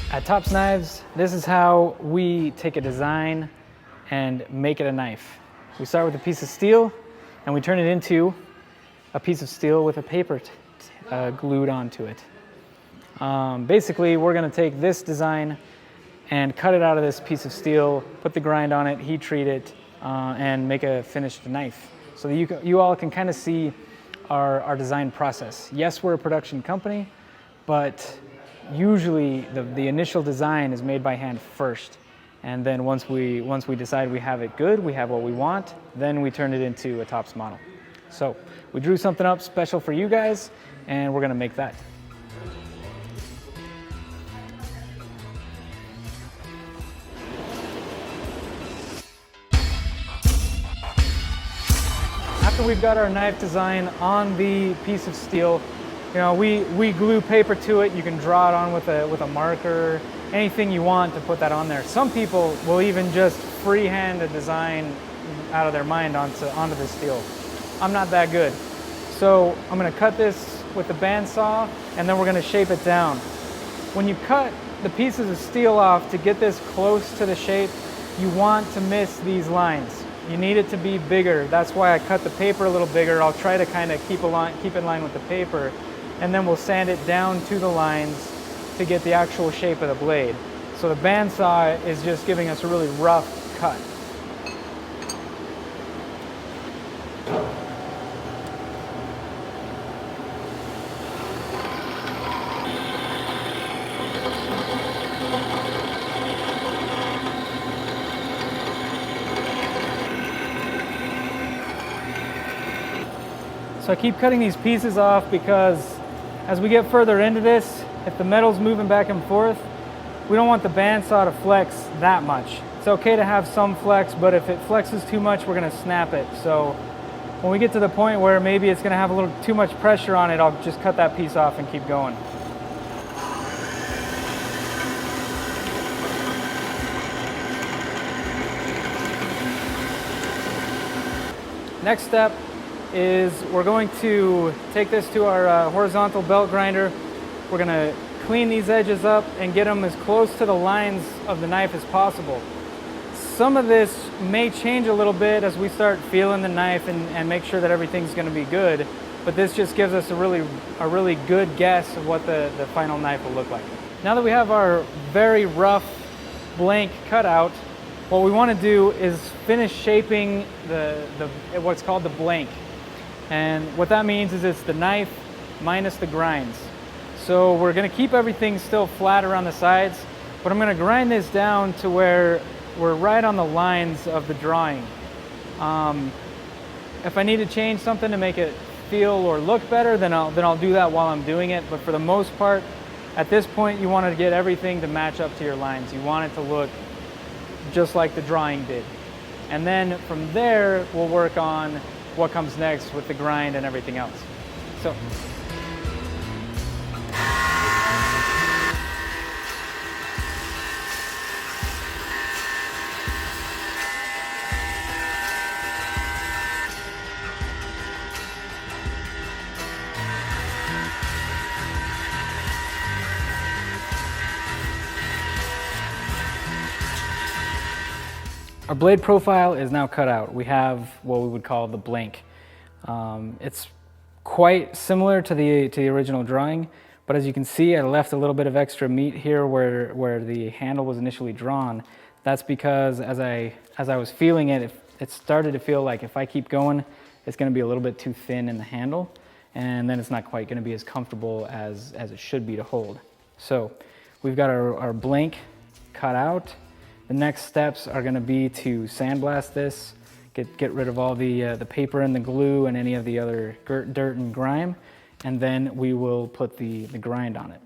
At Tops Knives, this is how we take a design and make it a knife. We start with a piece of steel and we turn it into a piece of steel with a paper glued onto it. Basically, we're going to take this design and cut it out of this piece of steel, put the grind on it, heat treat it, and make a finished knife. So that you all can kind of see our design process. Yes, we're a production company, but usually the initial design is made by hand first. And then once we decide we have it good, we have what we want, then we turn it into a Tops model. So we drew something up special for you guys, and we're gonna make that. After we've got our knife design on the piece of steel, you know, we glue paper to it. You can draw it on with a marker, anything you want to put that on there. Some people will even just freehand a design out of their mind onto the steel. I'm not that good. So I'm gonna cut this with the bandsaw, and then we're gonna shape it down. When you cut the pieces of steel off to get this close to the shape, you want to miss these lines. You need it to be bigger. That's why I cut the paper a little bigger. I'll try to kind of keep in line with the paper, and then we'll sand it down to the lines to get the actual shape of the blade. So the bandsaw is just giving us a really rough cut. So I keep cutting these pieces off because as we get further into this, if the metal's moving back and forth, we don't want the bandsaw to flex that much. It's okay to have some flex, but if it flexes too much, we're gonna snap it. So when we get to the point where maybe it's gonna have a little too much pressure on it, I'll just cut that piece off and keep going. Next step is we're going to take this to our horizontal belt grinder. We're gonna clean these edges up and get them as close to the lines of the knife as possible. Some of this may change a little bit as we start feeling the knife and make sure that everything's gonna be good, but this just gives us a really good guess of what the final knife will look like. Now that we have our very rough blank cutout, what we wanna do is finish shaping what's called the blank. And what that means is it's the knife minus the grinds. So we're gonna keep everything still flat around the sides, but I'm gonna grind this down to where we're right on the lines of the drawing. If I need to change something to make it feel or look better, then I'll do that while I'm doing it. But for the most part, at this point, you want to get everything to match up to your lines. You want it to look just like the drawing did. And then from there, we'll work on what comes next with the grind and everything else. So. Our blade profile is now cut out. We have what we would call the blank. It's quite similar to the original drawing, but as you can see, I left a little bit of extra meat here where the handle was initially drawn. That's because as I was feeling it, it started to feel like if I keep going, it's gonna be a little bit too thin in the handle, and then it's not quite gonna be as comfortable as it should be to hold. So we've got our blank cut out. The next steps are going to be to sandblast this, get rid of all the paper and the glue and any of the other dirt and grime, and then we will put the grind on it.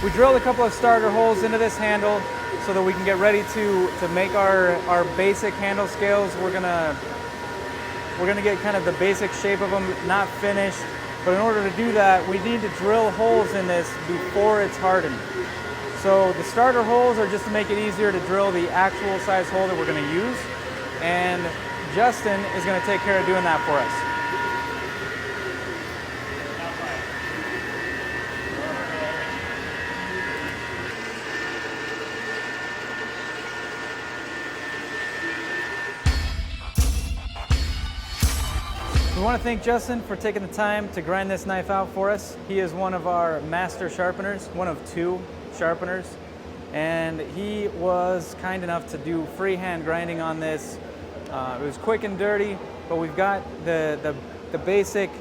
We drilled a couple of starter holes into this handle so that we can get ready to make our basic handle scales. We're gonna get kind of the basic shape of them, not finished. But in order to do that, we need to drill holes in this before it's hardened. So the starter holes are just to make it easier to drill the actual size hole that we're going to use. And Justin is going to take care of doing that for us. We want to thank Justin for taking the time to grind this knife out for us. He is one of our master sharpeners, one of 2 sharpeners, and he was kind enough to do freehand grinding on this. It was quick and dirty, but we've got the basic.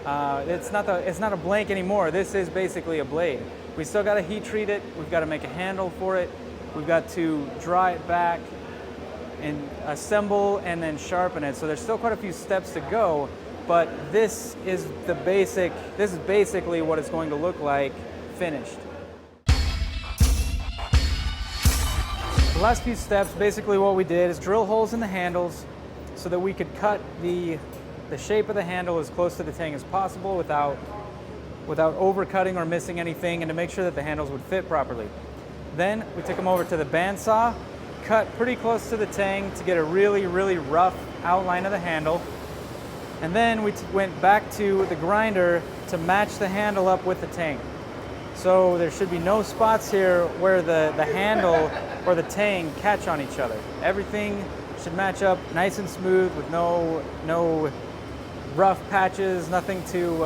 It's not a blank anymore. This is basically a blade. We still got to heat treat it. We've got to make a handle for it. We've got to dry it back and assemble and then sharpen it. So there's still quite a few steps to go, but this is the basic. This is basically what it's going to look like finished. The last few steps, basically what we did is drill holes in the handles so that we could cut the shape of the handle as close to the tang as possible without overcutting or missing anything, and to make sure that the handles would fit properly. Then we took them over to the bandsaw, cut pretty close to the tang to get a really, really rough outline of the handle. And then we went back to the grinder to match the handle up with the tang. So there should be no spots here where the handle or the tang catch on each other. Everything should match up nice and smooth with no rough patches, nothing to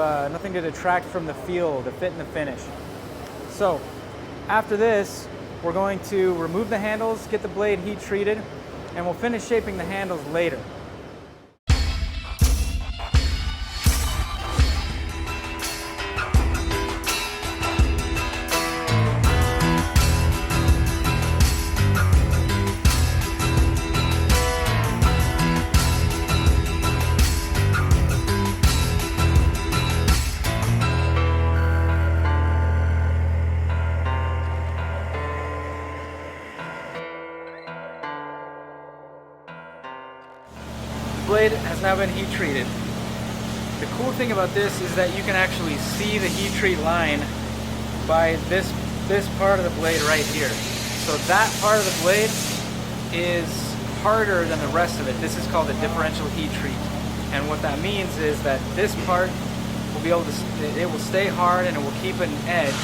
detract from the feel, the fit and the finish. So after this, we're going to remove the handles, get the blade heat treated, and we'll finish shaping the handles later. Blade has now been heat treated. The cool thing about this is that you can actually see the heat treat line by this part of the blade right here. So that part of the blade is harder than the rest of it. This is called a differential heat treat. And what that means is that this part will be able to, it will stay hard and it will keep an edge,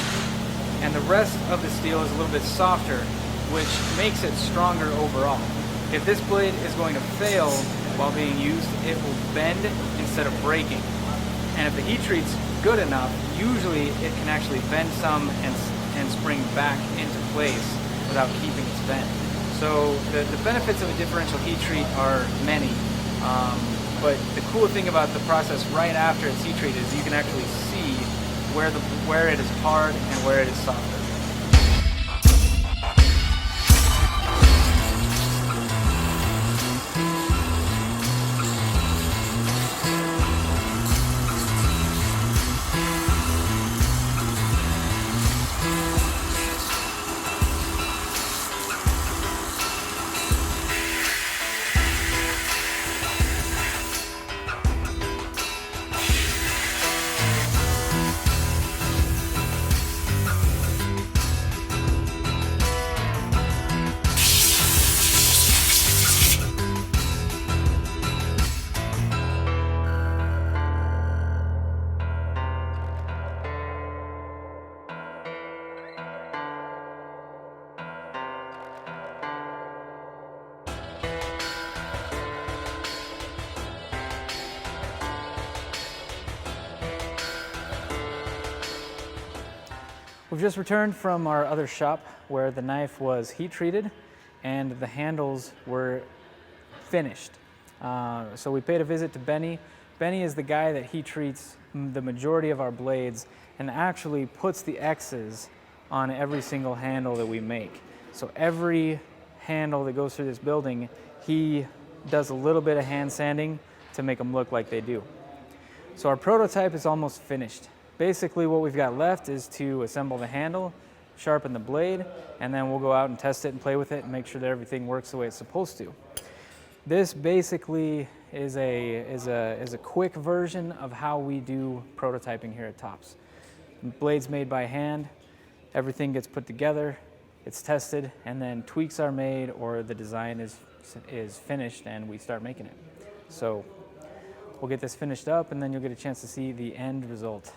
and the rest of the steel is a little bit softer, which makes it stronger overall. If this blade is going to fail while being used, it will bend instead of breaking. And if the heat treat's good enough, usually it can actually bend some and spring back into place without keeping its bend. So the benefits of a differential heat treat are many, but the cool thing about the process right after it's heat treated is you can actually see where it is hard and where it is softer. We've just returned from our other shop where the knife was heat treated and the handles were finished. So we paid a visit to Benny. Benny is the guy that heat treats the majority of our blades and actually puts the X's on every single handle that we make. So every handle that goes through this building, he does a little bit of hand sanding to make them look like they do. So our prototype is almost finished. Basically what we've got left is to assemble the handle, sharpen the blade, and then we'll go out and test it and play with it and make sure that everything works the way it's supposed to. This basically is a quick version of how we do prototyping here at Tops. Blades made by hand, everything gets put together, it's tested, and then tweaks are made or the design is finished and we start making it. So we'll get this finished up and then you'll get a chance to see the end result.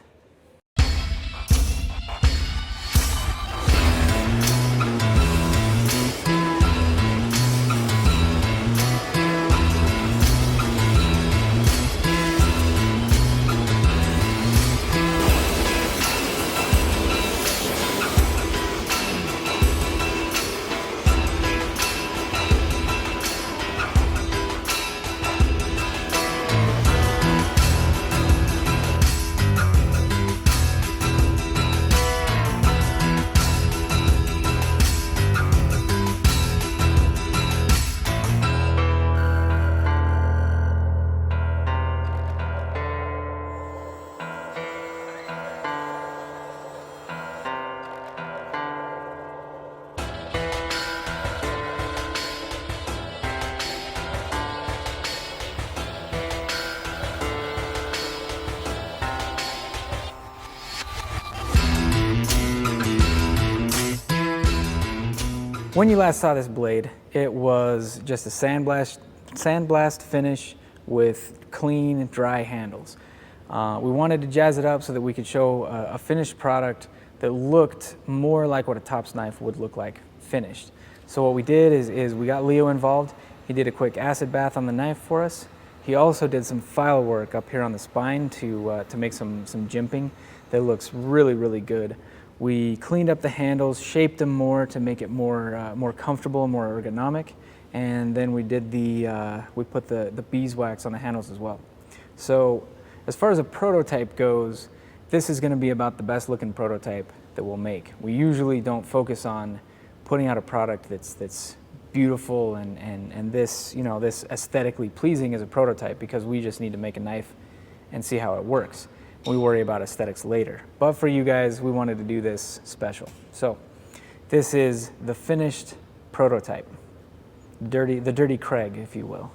When you last saw this blade, it was just a sandblast finish with clean, dry handles. We wanted to jazz it up so that we could show a finished product that looked more like what a Tops knife would look like finished. So what we did is we got Leo involved. He did a quick acid bath on the knife for us. He also did some file work up here on the spine to make some jimping that looks really, really good. We cleaned up the handles, shaped them more to make it more comfortable, more ergonomic, and then we did we put the beeswax on the handles as well. So as far as a prototype goes, this is going to be about the best looking prototype that we'll make. We usually don't focus on putting out a product that's beautiful and this, you know, this aesthetically pleasing as a prototype, because we just need to make a knife and see how it works. We worry about aesthetics later. But for you guys, we wanted to do this special. So this is the finished prototype, the dirty Craig, if you will.